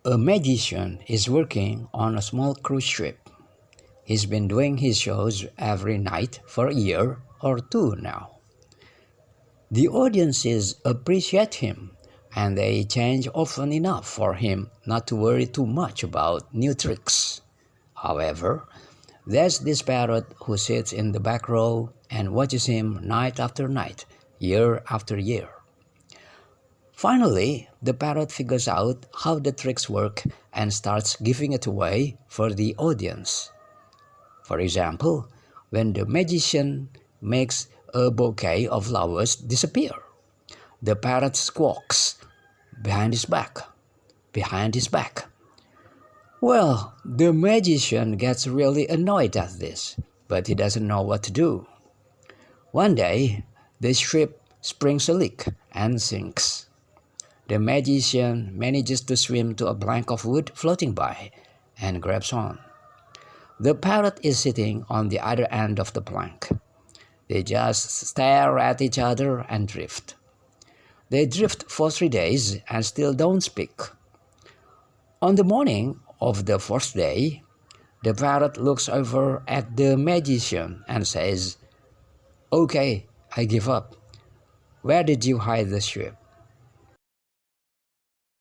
A magician is working on a small cruise ship. He's been doing his shows every night for a year or two now. The audiences appreciate him, and they change often enough for him not to worry too much about new tricks. However, there's this parrot who sits in the back row and watches him night after night, year after year. Finally, the parrot figures out how the tricks work and starts giving it away for the audience. For example, when the magician makes a bouquet of flowers disappear, the parrot squawks behind his back. Well, the magician gets really annoyed at this, but he doesn't know what to do. One day, the ship springs a leak and sinks. The magician manages to swim to a plank of wood floating by and grabs on. The parrot is sitting on the other end of the plank. They just stare at each other and drift. They drift for 3 days and still don't speak. On the morning of the fourth day, the parrot looks over at the magician and says, "Okay, I give up. Where did you hide the ship?"